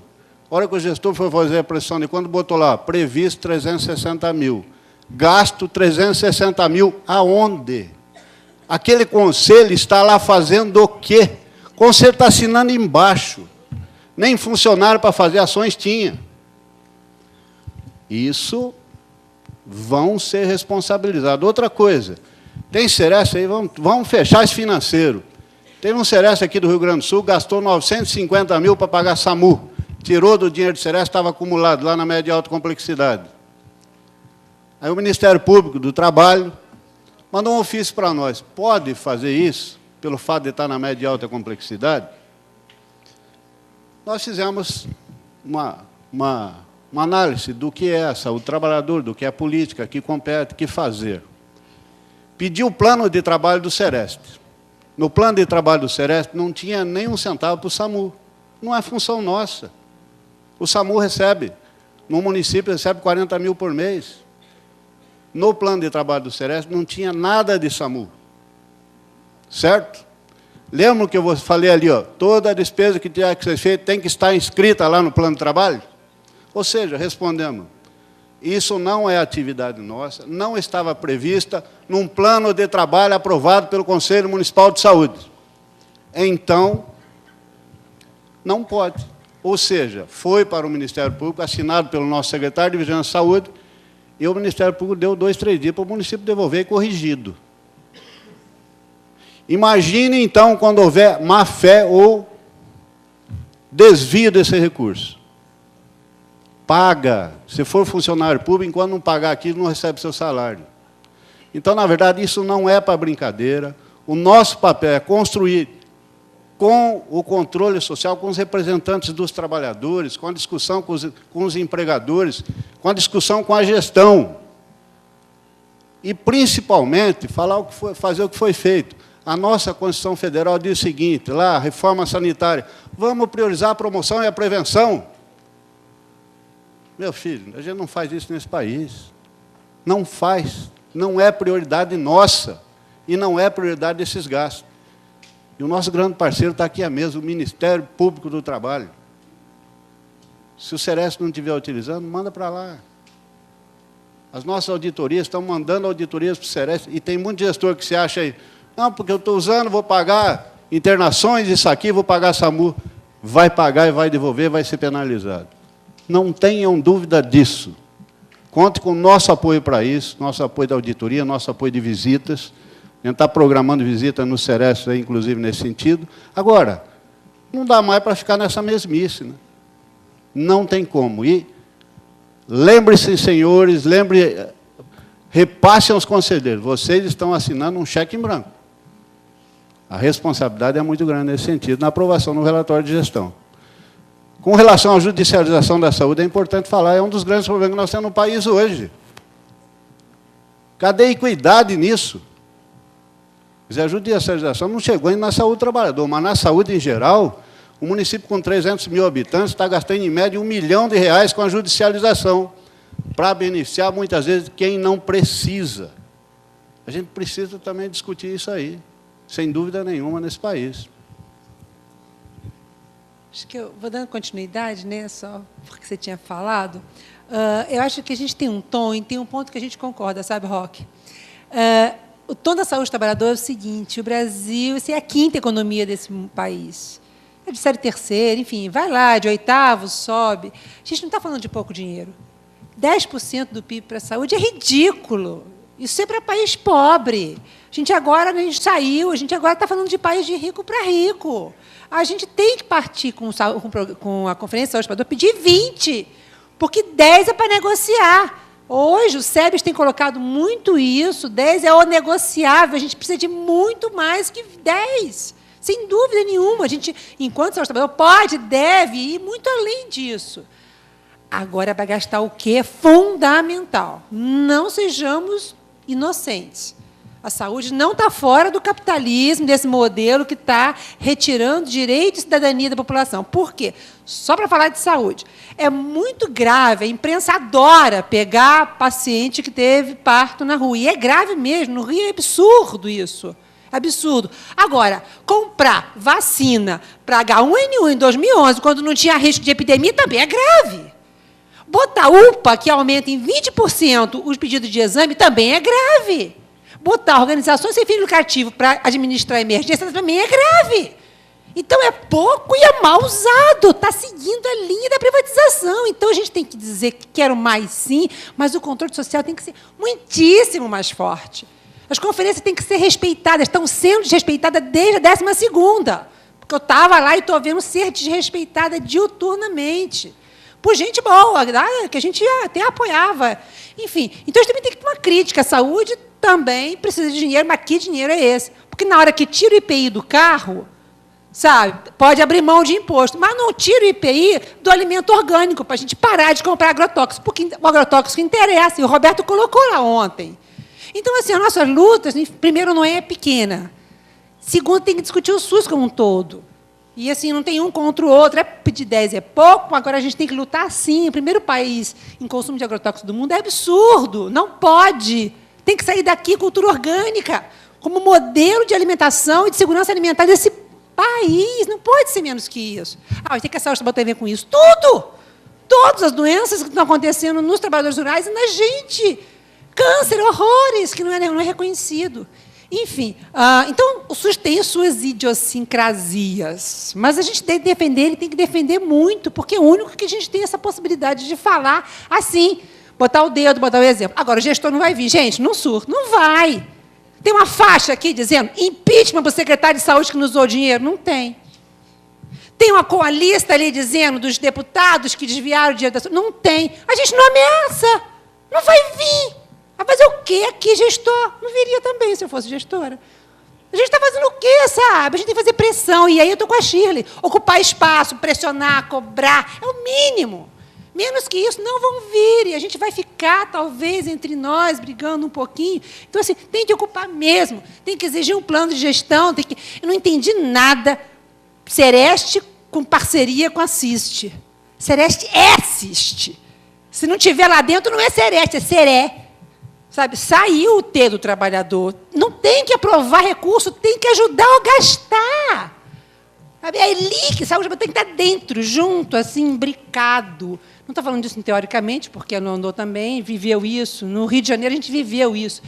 A hora que o gestor foi fazer a pressão de quando botou lá, previsto 360 mil. Gasto 360 mil aonde? Aquele conselho está lá fazendo o quê? O conselho está assinando embaixo. Nem funcionário para fazer ações tinha. Isso vão ser responsabilizados. Outra coisa, tem Ceresp aí, vamos fechar esse financeiro. Teve um Ceresp aqui do Rio Grande do Sul, gastou 950 mil para pagar SAMU. Tirou do dinheiro do Ceresp, estava acumulado lá na média e alta complexidade. Aí o Ministério Público do Trabalho mandou um ofício para nós. Pode fazer isso, pelo fato de estar na média e alta complexidade? nós fizemos uma análise do que é a saúde do trabalhador, do que é a política, que compete, o que fazer. Pediu o plano de trabalho do Sereste. No plano de trabalho do Sereste não tinha nem um centavo para o SAMU. Não é função nossa. O SAMU recebe, no município, recebe 40 mil por mês. No plano de trabalho do Sereste não tinha nada de SAMU. Certo? Lembra que eu falei ali, ó, toda a despesa que tiver que ser feita tem que estar inscrita lá no plano de trabalho? Ou seja, respondemos, isso não é atividade nossa, não estava prevista num plano de trabalho aprovado pelo Conselho Municipal de Saúde. Então, não pode. Ou seja, foi para o Ministério Público, assinado pelo nosso secretário de Vigilância e Saúde, e o Ministério Público deu 2, 3 dias para o município devolver e corrigido. Imagine, então, quando houver má-fé ou desvio desse recurso. Paga. Se for funcionário público, enquanto não pagar aquilo, não recebe seu salário. Então, na verdade, isso não é para brincadeira. O nosso papel é construir com o controle social, com os representantes dos trabalhadores, com a discussão com os empregadores, com a discussão com a gestão. E, principalmente, fazer o que foi feito. A nossa Constituição Federal diz o seguinte, lá, a reforma sanitária, vamos priorizar a promoção e a prevenção. Meu filho, a gente não faz isso nesse país. Não faz. Não é prioridade nossa. E não é prioridade desses gastos. E o nosso grande parceiro está aqui à mesa, o Ministério Público do Trabalho. Se o Sereste não estiver utilizando, manda para lá. As nossas auditorias estão mandando auditorias para o Sereste. E tem muito gestor que se acha aí, não, porque eu estou usando, vou pagar internações, isso aqui, vou pagar SAMU. Vai pagar e vai devolver, vai ser penalizado. Não tenham dúvida disso. Conte com o nosso apoio para isso, nosso apoio da auditoria, nosso apoio de visitas. A gente está programando visita no Sereste, inclusive, nesse sentido. Agora, não dá mais para ficar nessa mesmice. Né? Não tem como. E lembre-se, senhores, repassem aos conselheiros. Vocês estão assinando um cheque em branco. A responsabilidade é muito grande nesse sentido, na aprovação do relatório de gestão. Com relação à judicialização da saúde, é importante falar, é um dos grandes problemas que nós temos no país hoje. Cadê a equidade nisso? A judicialização não chegou ainda na saúde do trabalhador, mas na saúde em geral, o município com 300 mil habitantes está gastando em média R$1 milhão com a judicialização, para beneficiar, muitas vezes, quem não precisa. A gente precisa também discutir isso aí, sem dúvida nenhuma, nesse país. Acho que eu vou dando continuidade, né, só porque você tinha falado. Eu acho que a gente tem um tom e tem um ponto que a gente concorda, sabe, Roque? O tom da saúde do trabalhador é o seguinte, o Brasil é a 5ª economia desse país. É de série terceira, enfim, vai lá, de 8º, sobe. A gente não está falando de pouco dinheiro. 10% do PIB para a saúde é ridículo. Isso é para país pobre. A gente agora está falando de país de rico para rico. A gente tem que partir com a Conferência de Saúde do Trabalhador, pedir 20, porque 10 é para negociar. Hoje, o SEBS tem colocado muito isso, 10 é o negociável, a gente precisa de muito mais que 10, sem dúvida nenhuma. A gente, enquanto saúde do trabalhador, pode, deve ir muito além disso. Agora, para gastar o quê? É fundamental. Não sejamos inocentes. A saúde não está fora do capitalismo, desse modelo que está retirando direito e cidadania da população. Por quê? Só para falar de saúde. É muito grave, a imprensa adora pegar paciente que teve parto na rua. E é grave mesmo, no Rio é absurdo isso. Absurdo. Agora, comprar vacina para H1N1 em 2011, quando não tinha risco de epidemia, também é grave. Botar UPA, que aumenta em 20% os pedidos de exame, também é grave. Botar organizações sem fim lucrativo para administrar a emergência também é grave. Então, é pouco e é mal usado. Está seguindo a linha da privatização. Então, a gente tem que dizer que quero mais, sim, mas o controle social tem que ser muitíssimo mais forte. As conferências têm que ser respeitadas, estão sendo desrespeitadas desde a 12ª. Porque eu estava lá e estou vendo ser desrespeitada diuturnamente. Por gente boa, que a gente até apoiava. Enfim, então, a gente também tem que ter uma crítica. A saúde também precisa de dinheiro, mas que dinheiro é esse? Porque, na hora que tira o IPI do carro, sabe? Pode abrir mão de imposto, mas não tira o IPI do alimento orgânico, para a gente parar de comprar agrotóxico, porque o agrotóxico interessa, e o Roberto colocou lá ontem. Então, assim, as nossas lutas, primeiro, não é pequena. Segundo, tem que discutir o SUS como um todo. E, assim, não tem um contra o outro. Pedir 10 é pouco, agora a gente tem que lutar, sim. O primeiro país em consumo de agrotóxicos do mundo é absurdo. Não pode. Tem que sair daqui cultura orgânica como modelo de alimentação e de segurança alimentar desse país. Não pode ser menos que isso. Ah, tem que a saúde tem a ver com isso. Tudo! Todas as doenças que estão acontecendo nos trabalhadores rurais e na gente. Câncer, horrores, que não é reconhecido. Enfim, então, o SUS tem suas idiosincrasias, mas a gente tem que defender, ele tem que defender muito, porque é o único que a gente tem essa possibilidade de falar assim, botar o dedo, botar o exemplo. Agora, o gestor não vai vir. Gente, não surta, não vai. Tem uma faixa aqui dizendo impeachment para o secretário de saúde que nos usou dinheiro? Não tem. Tem uma lista ali dizendo dos deputados que desviaram o dinheiro da saúde? Não tem. A gente não ameaça. Não vai vir. Vai fazer o quê aqui, gestor? Não viria também se eu fosse gestora. A gente está fazendo o quê, sabe? A gente tem que fazer pressão. E aí eu estou com a Shirley. Ocupar espaço, pressionar, cobrar. É o mínimo. Menos que isso, não vão vir. E a gente vai ficar, talvez, entre nós, brigando um pouquinho. Então, assim, tem que ocupar mesmo. Tem que exigir um plano de gestão. Eu não entendi nada. Sereste com parceria com a CIST. Sereste é CIST. Se não tiver lá dentro, não é Sereste, é Seré. Sabe, saiu o T do trabalhador. Não tem que aprovar recurso, tem que ajudar a gastar. Sabe, a ELIC, sabe, tem que estar dentro, junto, assim, imbricado. Não estou falando disso teoricamente, porque a Nondô também viveu isso. No Rio de Janeiro, a gente viveu isso.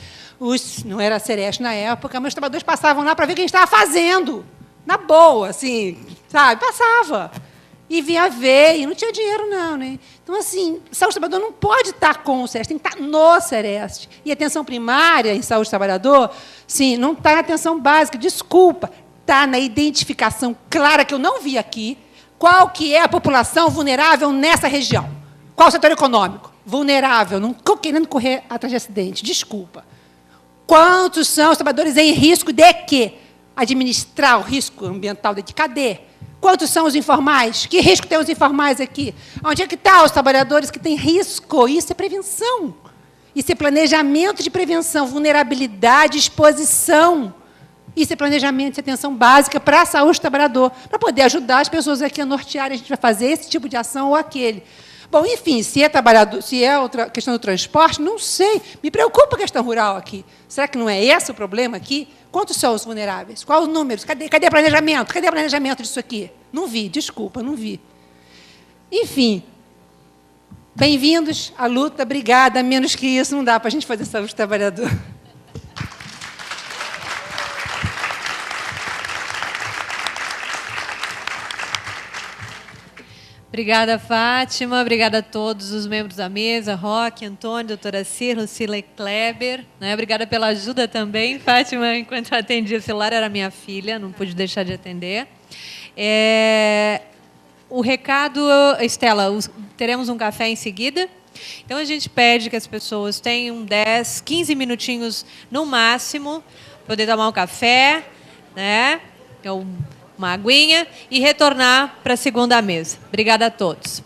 Não era a Sereste na época, mas os trabalhadores passavam lá para ver o que a gente estava fazendo. Na boa, assim, sabe, passava. E vinha ver, e não tinha dinheiro, não, né? Então, assim, saúde do trabalhador não pode estar com o Sereste, tem que estar no Sereste. E atenção primária em saúde do trabalhador, sim, não está na atenção básica, desculpa, está na identificação clara, que eu não vi aqui, qual que é a população vulnerável nessa região. Qual o setor econômico? Vulnerável, não estou querendo correr atrás de acidente, desculpa. Quantos são os trabalhadores em risco de quê? Administrar o risco ambiental de cadê? Quantos são os informais? Que risco tem os informais aqui? Onde é que estão os trabalhadores que têm risco? Isso é prevenção. Isso é planejamento de prevenção, vulnerabilidade, exposição. Isso é planejamento de atenção básica para a saúde do trabalhador, para poder ajudar as pessoas aqui a nortearem, a gente vai fazer esse tipo de ação ou aquele. Bom, enfim, se é outra questão do transporte, não sei. Me preocupa a questão rural aqui. Será que não é esse o problema aqui? Quantos são os vulneráveis? Quais os números? Cadê planejamento? Cadê o planejamento disso aqui? Não vi, desculpa, não vi. Enfim, bem-vindos à luta, obrigada. Menos que isso, não dá para a gente fazer saúde do trabalhador. Obrigada, Fátima. Obrigada a todos os membros da mesa, Roque, Antônio, doutora Cir, Lucila e Kleber. Né? Obrigada pela ajuda também. Fátima, enquanto eu atendia o celular, era minha filha, não pude deixar de atender. O recado, Estela, teremos um café em seguida. Então, a gente pede que as pessoas tenham 10, 15 minutinhos no máximo, poder tomar um café, né? Uma aguinha e retornar para a segunda mesa. Obrigada a todos.